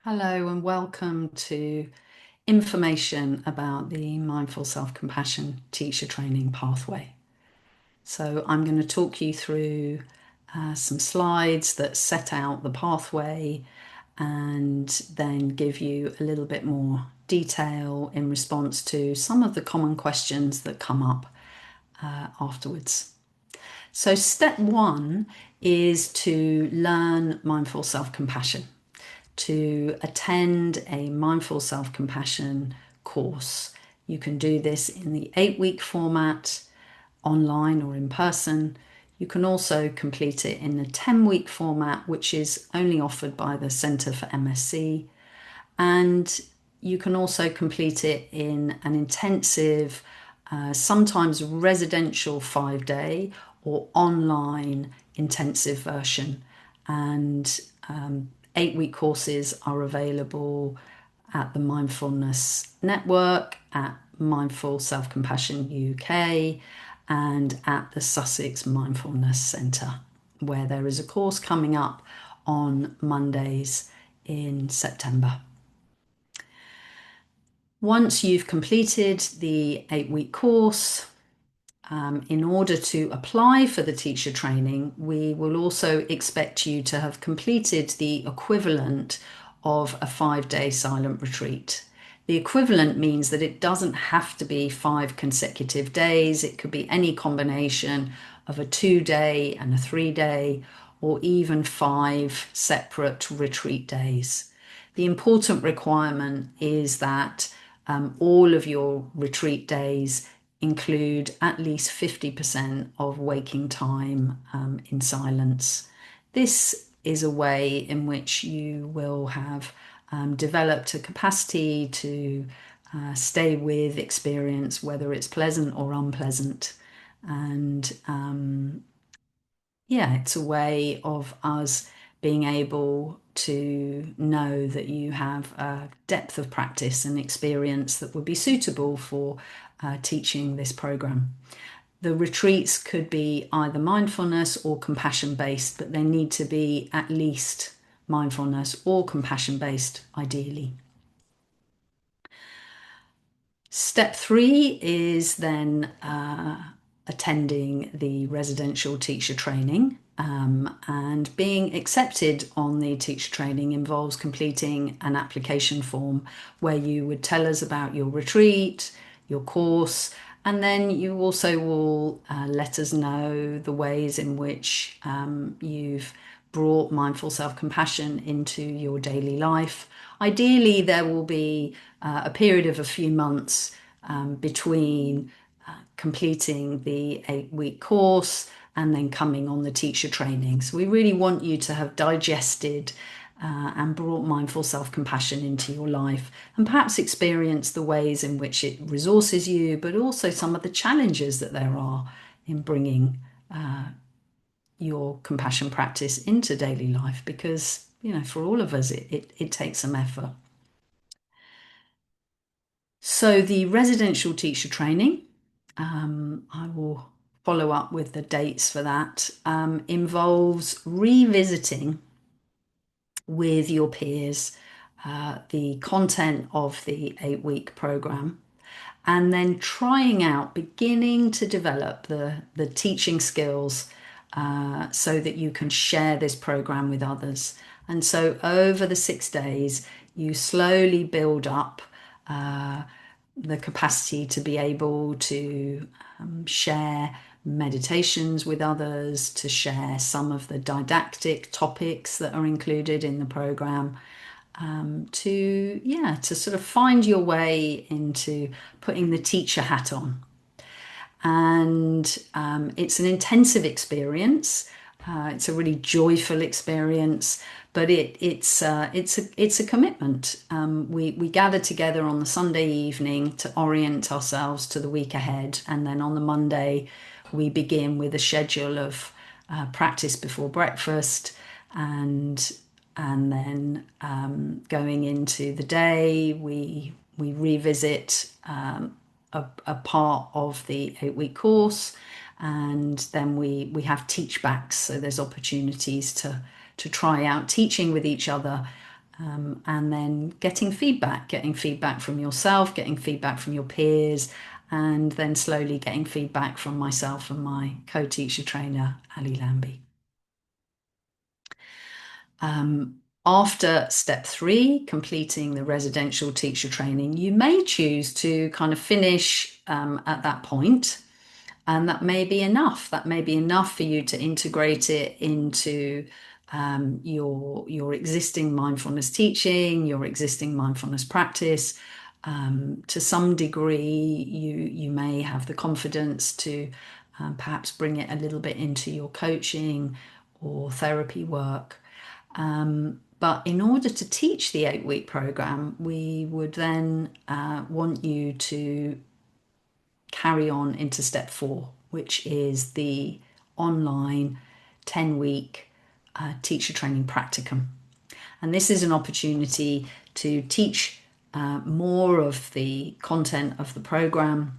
Hello and welcome to information about the Mindful Self-Compassion Teacher Training Pathway. So I'm going to talk you through some slides that set out the pathway and then give you a little bit more detail in response to some of the common questions that come up afterwards. So step one is to learn mindful self-compassion, to attend a mindful self-compassion course. You can do this in the 8-week format, online or in person. You can also complete it in the 10-week format, which is only offered by the Centre for MSc. And you can also complete it in an intensive, sometimes residential 5-day or online intensive version. And 8-week courses are available at the Mindfulness Network, at Mindful Self-Compassion UK, and at the Sussex Mindfulness Centre, where there is a course coming up on Mondays in September. Once you've completed the 8-week course, in order to apply for the teacher training, we will also expect you to have completed the equivalent of a 5-day silent retreat. The equivalent means that it doesn't have to be 5 consecutive days. It could be any combination of a 2-day and a 3-day, or even 5 separate retreat days. The important requirement is that all of your retreat days include at least 50% of waking time in silence. This is a way in which you will have developed a capacity to stay with experience, whether it's pleasant or unpleasant. And it's a way of us being able to know that you have a depth of practice and experience that would be suitable for teaching this program. The retreats could be either mindfulness or compassion based, but they need to be at least mindfulness or compassion based, ideally. Step 3 is then attending the residential teacher training, and being accepted on the teacher training involves completing an application form where you would tell us about your retreat, your course, and then you also will let us know the ways in which you've brought mindful self-compassion into your daily life. Ideally, there will be a period of a few months between completing the 8-week course and then coming on the teacher training. So we really want you to have digested and brought mindful self-compassion into your life, and perhaps experience the ways in which it resources you, but also some of the challenges that there are in bringing your compassion practice into daily life, because for all of us it takes some effort. So the residential teacher training, I will follow up with the dates for that, involves revisiting with your peers the content of the 8-week program, and then trying out, beginning to develop the teaching skills so that you can share this program with others. And so over the 6 days, you slowly build up the capacity to be able to share meditations with others, to share some of the didactic topics that are included in the program, to sort of find your way into putting the teacher hat on. And it's an intensive experience. It's a really joyful experience, but it's a commitment. We gather together on the Sunday evening to orient ourselves to the week ahead, and then on the Monday we begin with a schedule of practice before breakfast, and then going into the day we revisit a part of the 8-week course, and then we have teach backs, so there's opportunities to try out teaching with each other and then getting feedback from yourself, getting feedback from your peers, and then slowly getting feedback from myself and my co-teacher trainer, Ali Lambie. After step 3, completing the residential teacher training, you may choose to kind of finish at that point, and that may be enough. That may be enough for you to integrate it into your existing mindfulness teaching, your existing mindfulness practice. To some degree, you may have the confidence to perhaps bring it a little bit into your coaching or therapy work. But in order to teach the 8-week program, we would then want you to carry on into step 4, which is the online 10-week teacher training practicum. And this is an opportunity to teach more of the content of the program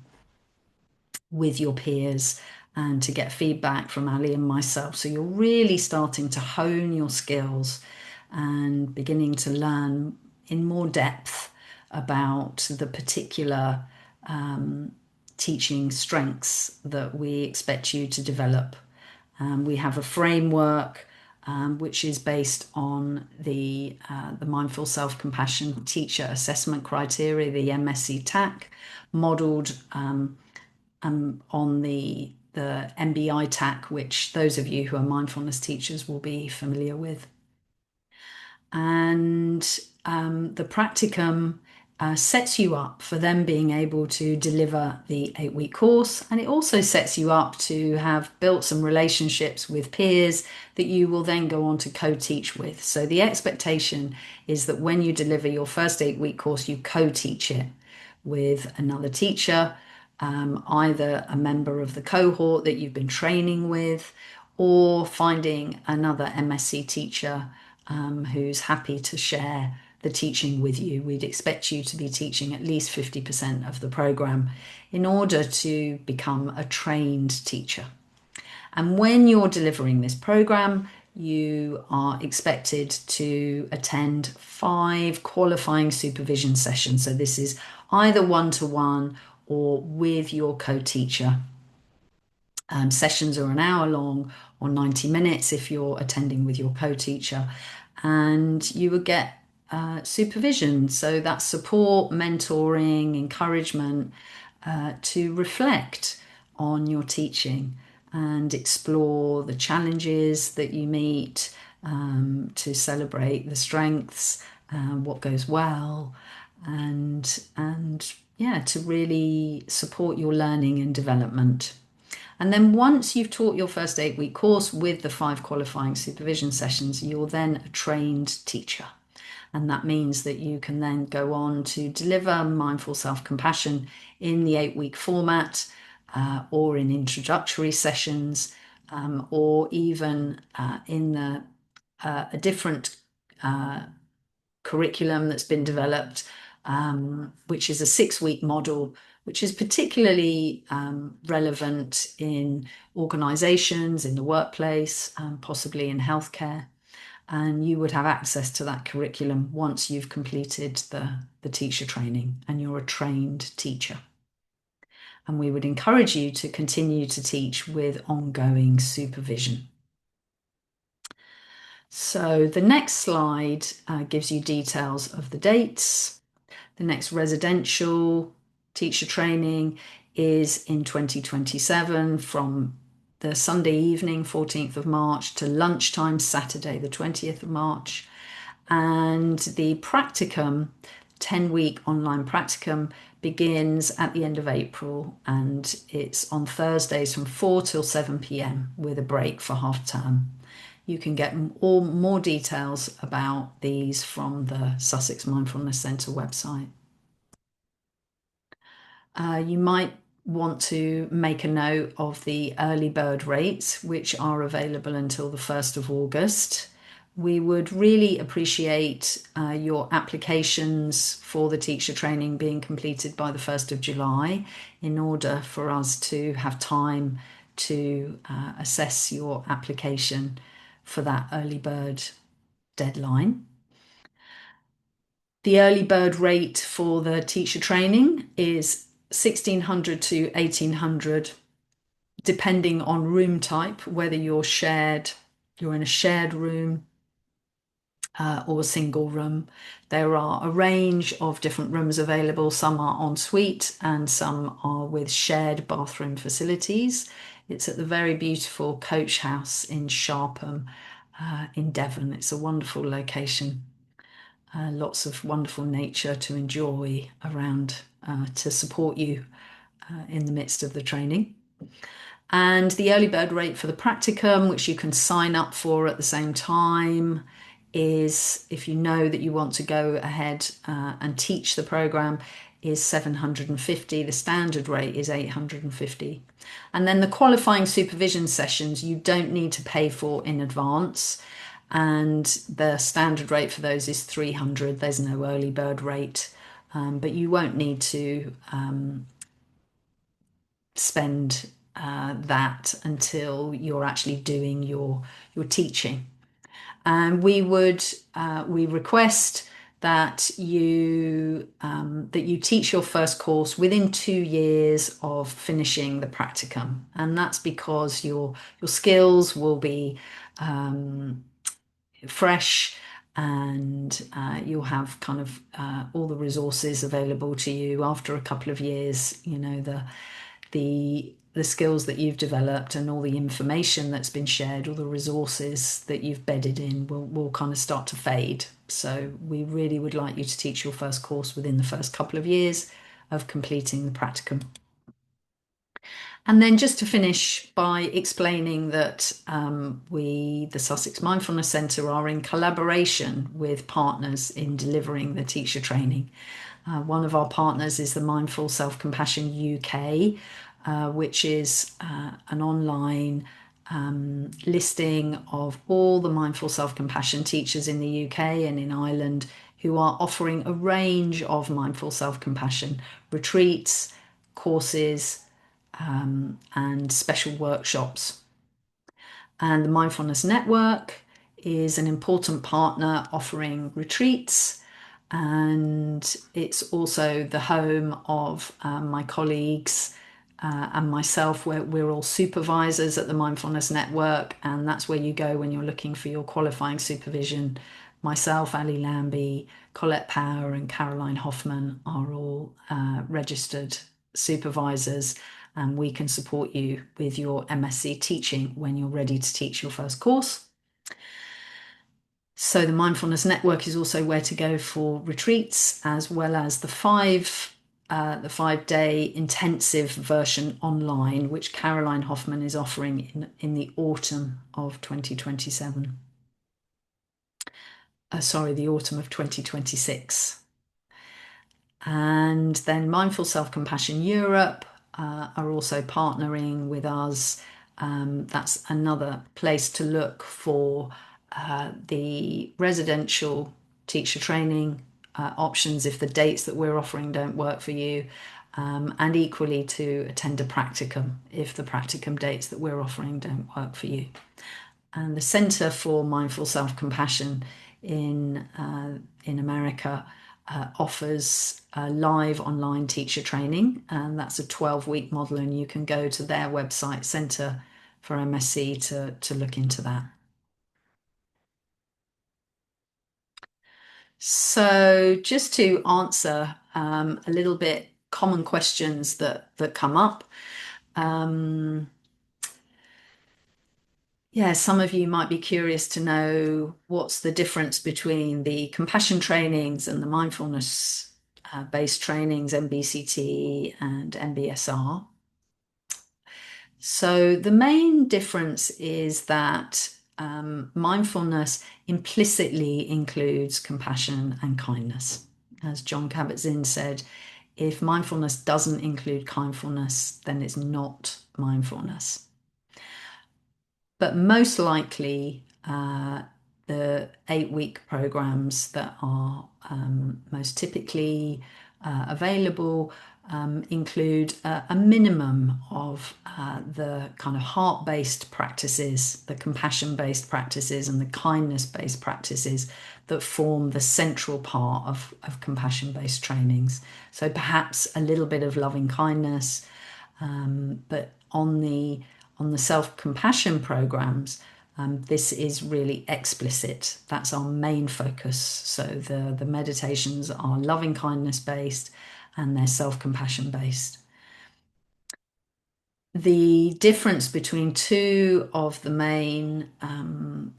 with your peers and to get feedback from Ali and myself. So you're really starting to hone your skills and beginning to learn in more depth about the particular teaching strengths that we expect you to develop. We have a framework which is based on the Mindful Self-Compassion Teacher Assessment Criteria, the MSc TAC, modelled on the MBI TAC, which those of you who are mindfulness teachers will be familiar with. And the practicum sets you up for them being able to deliver the 8-week course, and it also sets you up to have built some relationships with peers that you will then go on to co-teach with. So the expectation is that when you deliver your first 8-week course, you co-teach it with another teacher, either a member of the cohort that you've been training with, or finding another MSc teacher who's happy to share the teaching with you. We'd expect you to be teaching at least 50% of the program in order to become a trained teacher. And when you're delivering this program, you are expected to attend 5 qualifying supervision sessions. So this is either one-to-one or with your co-teacher. Sessions are an hour long or 90 minutes if you're attending with your co-teacher, and you would get supervision. So that's support, mentoring, encouragement to reflect on your teaching and explore the challenges that you meet, to celebrate the strengths, what goes well, and yeah, to really support your learning and development. And then once you've taught your first 8-week course with the 5 qualifying supervision sessions, you're then a trained teacher. And that means that you can then go on to deliver mindful self-compassion in the 8-week format, or in introductory sessions, or even in a different curriculum that's been developed, which is a 6-week model, which is particularly relevant in organisations, in the workplace, possibly in healthcare. And you would have access to that curriculum once you've completed the teacher training and you're a trained teacher. And we would encourage you to continue to teach with ongoing supervision. So the next slide gives you details of the dates. The next residential teacher training is in 2027 from the Sunday evening, 14th of March, to lunchtime, Saturday, the 20th of March. And the practicum, 10-week online practicum, begins at the end of April, and it's on Thursdays from 4 till 7 p.m. with a break for half term. You can get more details about these from the Sussex Mindfulness Centre website. You might want to make a note of the early bird rates, which are available until the 1st of August. We would really appreciate your applications for the teacher training being completed by the 1st of July in order for us to have time to assess your application for that early bird deadline. The early bird rate for the teacher training is 1600 to 1800, depending on room type, whether you're in a shared room or a single room. There are a range of different rooms available. Some are en suite and some are with shared bathroom facilities. It's at the very beautiful Coach House in Sharpham in Devon. It's a wonderful location. Lots of wonderful nature to enjoy around to support you in the midst of the training. And the early bird rate for the practicum, which you can sign up for at the same time, is, if you know that you want to go ahead and teach the program, is 750. The standard rate is 850. And then the qualifying supervision sessions you don't need to pay for in advance. And the standard rate for those is 300. There's no early bird rate, but you won't need to spend that until you're actually doing your teaching. And we request that you teach your first course within 2 years of finishing the practicum, and that's because your skills will be fresh, and you'll have kind of all the resources available to you after a couple of years. You know, the skills that you've developed and all the information that's been shared, all the resources that you've bedded in will kind of start to fade. So we really would like you to teach your first course within the first couple of years of completing the practicum. And then just to finish by explaining that the Sussex Mindfulness Centre are in collaboration with partners in delivering the teacher training. One of our partners is the Mindful Self-Compassion UK, which is an online listing of all the mindful self-compassion teachers in the UK and in Ireland who are offering a range of mindful self-compassion retreats, courses, and special workshops. And the Mindfulness Network is an important partner offering retreats, and it's also the home of my colleagues and myself. We're all supervisors at the Mindfulness Network, and that's where you go when you're looking for your qualifying supervision. Myself, Ali Lambie, Colette Power and Caroline Hoffman are all registered supervisors, and we can support you with your MSc teaching when you're ready to teach your first course. So the Mindfulness Network is also where to go for retreats, as well as the 5-day intensive version online, which Caroline Hoffman is offering in the autumn of 2027. The autumn of 2026. And then Mindful Self-Compassion Europe are also partnering with us. That's another place to look for the residential teacher training options if the dates that we're offering don't work for you, and equally to attend a practicum if the practicum dates that we're offering don't work for you. And the Centre for Mindful Self-Compassion in America offers live online teacher training, and that's a 12-week model, and you can go to their website, Centre for MSc, to look into that. So just to answer a little bit common questions that come up. Some of you might be curious to know what's the difference between the compassion trainings and the mindfulness based trainings, MBCT and MBSR. So the main difference is that mindfulness implicitly includes compassion and kindness. As John Kabat-Zinn said, if mindfulness doesn't include kindness, then it's not mindfulness. But most likely, the 8-week programs that are most typically available include a minimum of the kind of heart-based practices, the compassion-based practices, and the kindness-based practices that form the central part of compassion-based trainings. So perhaps a little bit of loving kindness, but on the self-compassion programs, this is really explicit. That's our main focus. So the meditations are loving kindness based and they're self-compassion based. The difference between two of the main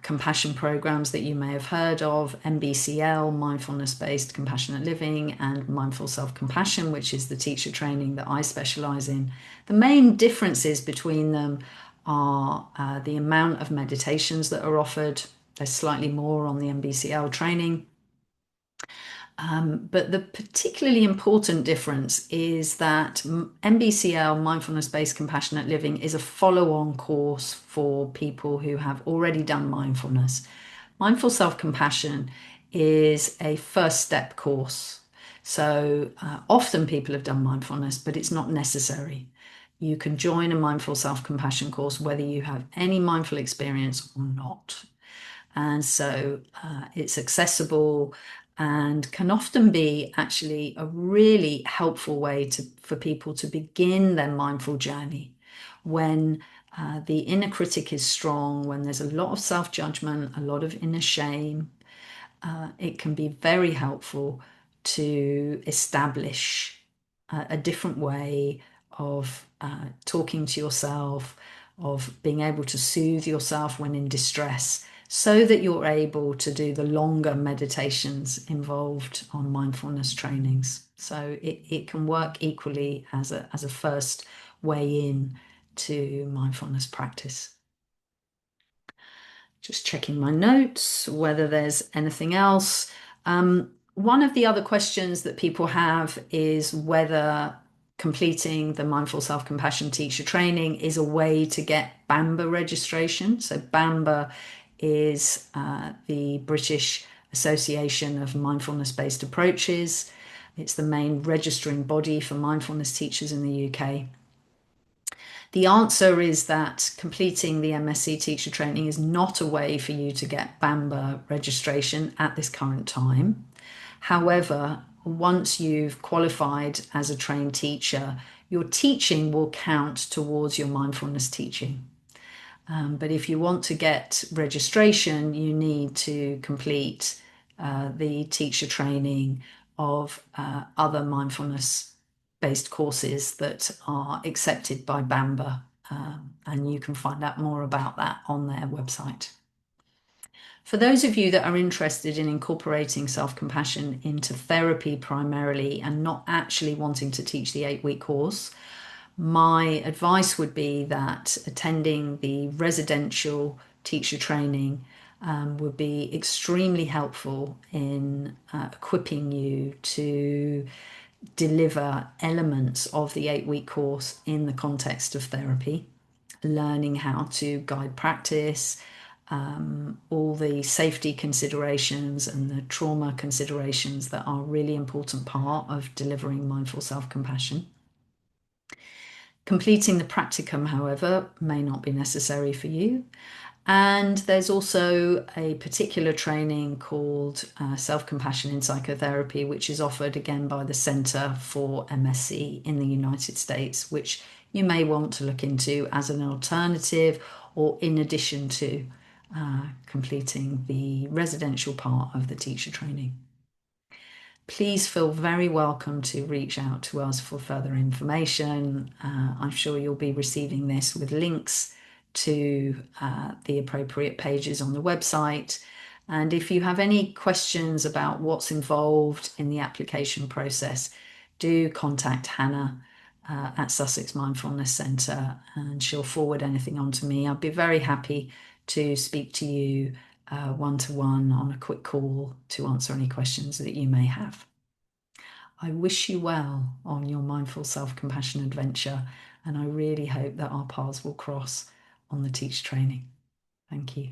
compassion programs that you may have heard of, MBCL, Mindfulness-Based Compassionate Living, and Mindful Self-Compassion, which is the teacher training that I specialize in. The main differences between them are the amount of meditations that are offered. There's slightly more on the MBCL training. But the particularly important difference is that MBCL, Mindfulness-Based Compassionate Living, is a follow-on course for people who have already done mindfulness. Mindful Self-Compassion is a first step course. So often people have done mindfulness, but it's not necessary. You can join a Mindful Self-Compassion course whether you have any mindful experience or not. And so it's accessible and can often be actually a really helpful way for people to begin their mindful journey when the inner critic is strong, when there's a lot of self-judgment, a lot of inner shame. It can be very helpful to establish a different way of talking to yourself, of being able to soothe yourself when in distress, so that you're able to do the longer meditations involved on mindfulness trainings. So it can work equally as a first way in to mindfulness practice. Just checking my notes, whether there's anything else. One of the other questions that people have is whether completing the Mindful Self-Compassion teacher training is a way to get BAMBA registration. So BAMBA is the British Association of Mindfulness-Based Approaches. It's the main registering body for mindfulness teachers in the UK. The answer is that completing the MSc teacher training is not a way for you to get BAMBA registration at this current time. However, once you've qualified as a trained teacher, your teaching will count towards your mindfulness teaching. But if you want to get registration, you need to complete the teacher training of other mindfulness-based courses that are accepted by BAMBA, and you can find out more about that on their website. For those of you that are interested in incorporating self-compassion into therapy primarily and not actually wanting to teach the 8-week course, my advice would be that attending the residential teacher training would be extremely helpful in equipping you to deliver elements of the 8-week course in the context of therapy, learning how to guide practice, all the safety considerations and the trauma considerations that are a really important part of delivering mindful self-compassion. Completing the practicum, however, may not be necessary for you. And there's also a particular training called Self-Compassion in Psychotherapy, which is offered again by the Centre for MSc in the United States, which you may want to look into as an alternative or in addition to completing the residential part of the teacher training. Please feel very welcome to reach out to us for further information. I'm sure you'll be receiving this with links to the appropriate pages on the website. And if you have any questions about what's involved in the application process, do contact Hannah at Sussex Mindfulness Centre and she'll forward anything on to me. I'd be very happy to speak to you one-to-one on a quick call to answer any questions that you may have. I wish you well on your mindful self-compassion adventure, and I really hope that our paths will cross on the teach training. Thank you.